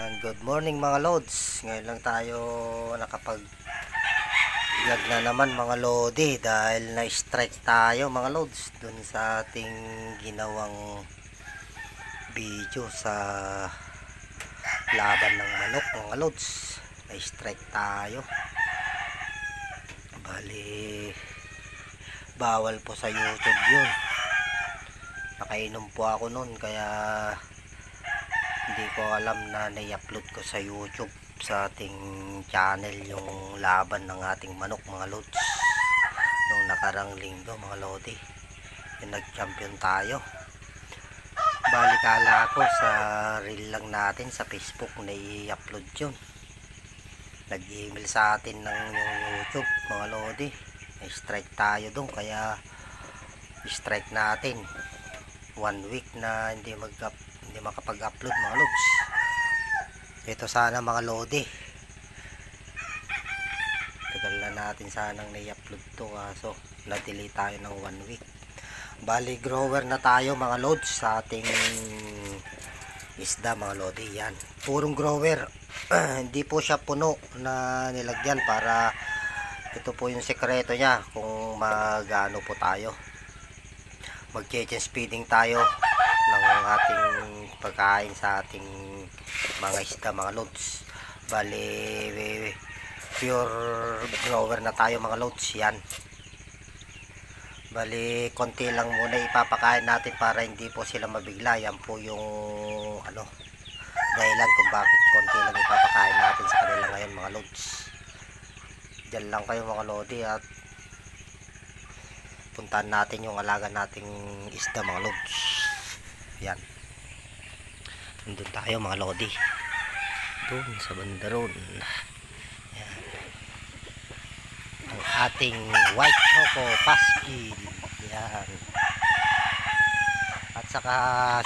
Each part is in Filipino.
Good morning mga loads. Ngayon lang tayo nakapag-vlog na naman mga lodi dahil na-strike tayo mga loads dun sa ating ginawang video sa laban ng manok mga loads. Na-strike tayo. Bali bawal po sa YouTube yun. Nakainom po ako nun kaya hindi ko alam na nai-upload ko sa YouTube sa ating channel yung laban ng ating manok mga loads nung nakarang linggo mga lodi. Yung nag-champion tayo. Bali kala ko sa reel lang natin sa Facebook nai-upload yun. Nag-email sa atin ng YouTube mga lodi. Na-strike tayo dun kaya strike natin 1 week na hindi makapag-upload mga loads. Ito sana mga lodi, tagal na natin sanang nai-upload to kaso na-delay tayo ng 1 week. Bali grower na tayo mga loads sa ating isda mga lodi. Yan purong grower. Hindi po siya puno na nilagyan para ito po yung sekreto niya kung magano po tayo mag-change feeding tayo ng ating pagkain sa ating mga isda mga loads. Bali pure grower na tayo mga loads. Yan bali konti lang muna ipapakain natin para hindi po sila mabigla. Yan po yung dahilan kung bakit konti lang ipapakain natin sa kanila ngayon mga loads. Diyan lang kayo mga lodi at puntahan natin yung alaga nating isda mga loads. Yan, nandun tayo mga lodi, doon sa bandaron. Yan ang ating white choco pasquil. Yan, at saka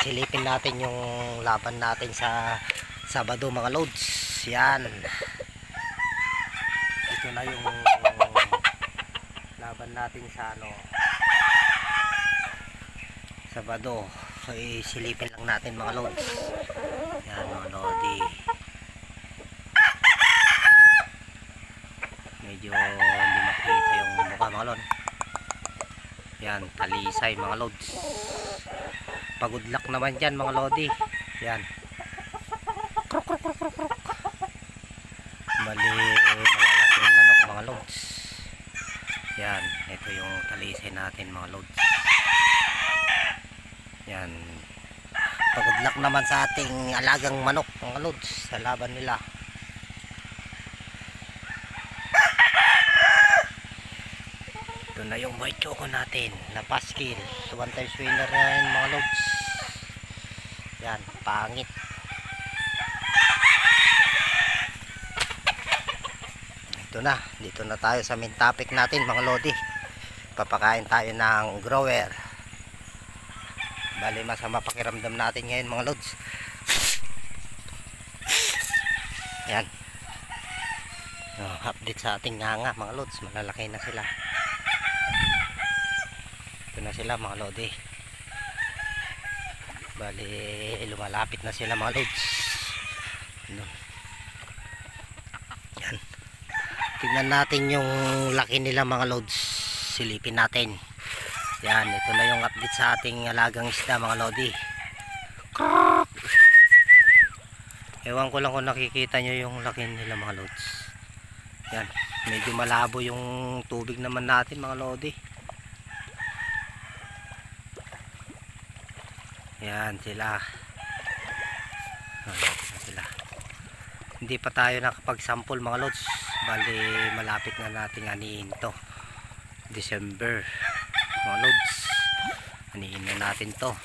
silipin natin yung laban natin sa Sabado mga loads. Yan, ito na yung laban natin sa Sabado. So isilipin lang natin mga loads. Yan mga lodi, medyo hindi makita yung mukha mga lodi. Yan, talisay mga loads. Pagudlak naman dyan mga lodi. Yan, kruk kruk kruk kruk kruk. Bali malalaking manok mga loads. Yan, ito yung talisay natin mga loads. Yan, pagudlak naman sa ating alagang manok mga loads sa laban nila. Ito na yung white choco natin na pasquil, 1 times winner na yun mga loads. Yan, pangit. Ito na, dito na tayo sa main topic natin mga lodi. Papakain tayo ng grower. Bali masama pakiramdam natin ngayon mga loads. Yan, update sa ating nganga mga loads. Malalaki na sila. Ito na sila mga lodi. Bali lumalapit na sila mga loads. Yan, tingnan natin yung laki nila mga loads. Silipin natin. Yan, ito na yung update sa ating alagang isda mga lodi. Ewan ko lang kung nakikita nyo yung laki nila mga loads. Yan, medyo malabo yung tubig naman natin mga lodi. Yan sila. Sila. Hindi pa tayo nakapag-sample mga loads. Bali malapit na natin anihin to, December mga loads. Anihin na natin to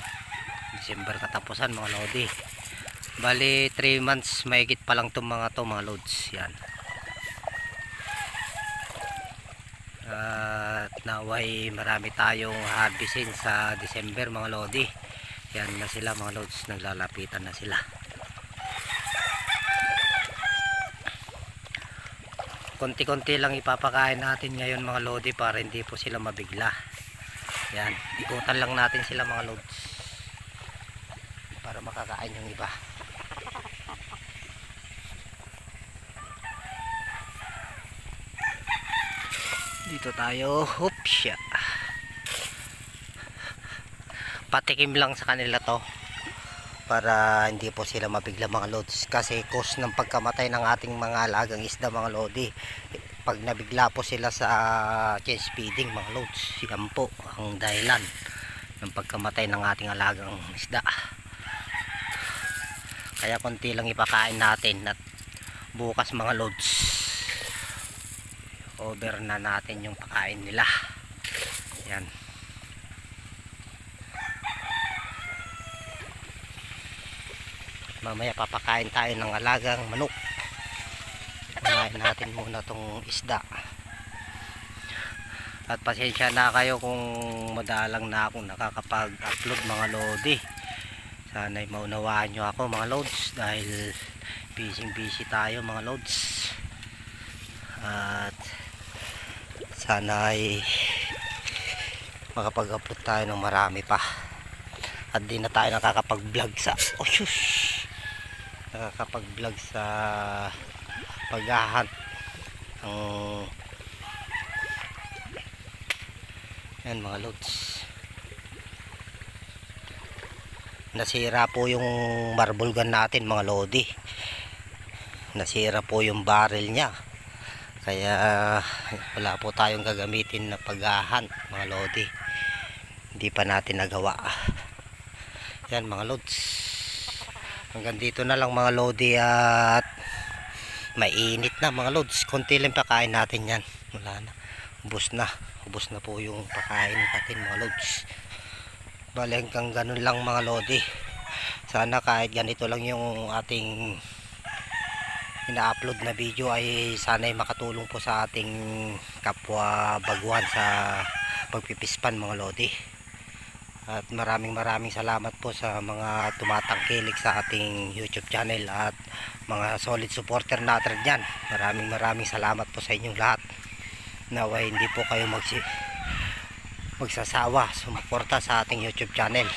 December katapusan mga lodi. Bali 3 months mahigit pa lang itong mga to mga loads. Yan, at naway marami tayong harvestin sa December mga lodi. Yan na sila mga loads, naglalapitan na sila. Konti-konti lang ipapakain natin ngayon mga lodi para hindi po sila mabigla. Yan, ikutan lang natin sila mga loads para makakain yung iba. Dito tayo. Oops. Patikim lang sa kanila to para hindi po sila mabigla mga lods, kasi cause ng pagkamatay ng ating mga alagang isda mga lodi, pag nabigla po sila sa chest feeding mga lods, yan po ang dahilan ng pagkamatay ng ating alagang isda. Kaya konti lang ipakain natin at bukas mga lods over na natin yung pakain nila. Yan. Mamaya papakain tayo ng alagang manok. Kumain natin muna tong isda. At pasensya na kayo kung madalang na akong nakakapag-upload mga lodi. Sana'y maunawaan nyo ako mga lods, dahil busy tayo mga lods. At sana'y makapag-upload tayo ng marami pa. At di na tayo nakakapag-vlog sa nakakapag-vlog sa paghahunt ng yan mga lods. Nasira po yung marble gun natin mga lodi, nasira po yung barrel nya, kaya wala po tayong gagamitin na paghahunt mga lodi, hindi pa natin nagawa. Yan mga lods, hanggang dito na lang mga lodi, at mainit na mga lods. Konti lang pakain natin yan, wala na, ubos na po yung pakain natin mga lods. Bale hanggang ganun lang mga lodi. Sana kahit ganito lang yung ating ina-upload na video, ay sana'y makatulong po sa ating kapwa baguhan sa pagpipispan mga lodi. At maraming salamat po sa mga tumatangkilik sa ating YouTube channel at mga solid supporter natin dyan. Maraming salamat po sa inyong lahat. Naway hindi po kayo magsasawa sumuporta sa ating YouTube channel.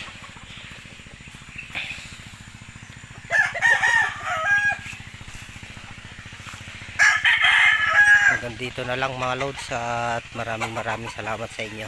Hanggang dito na lang mga loads, at maraming salamat sa inyo.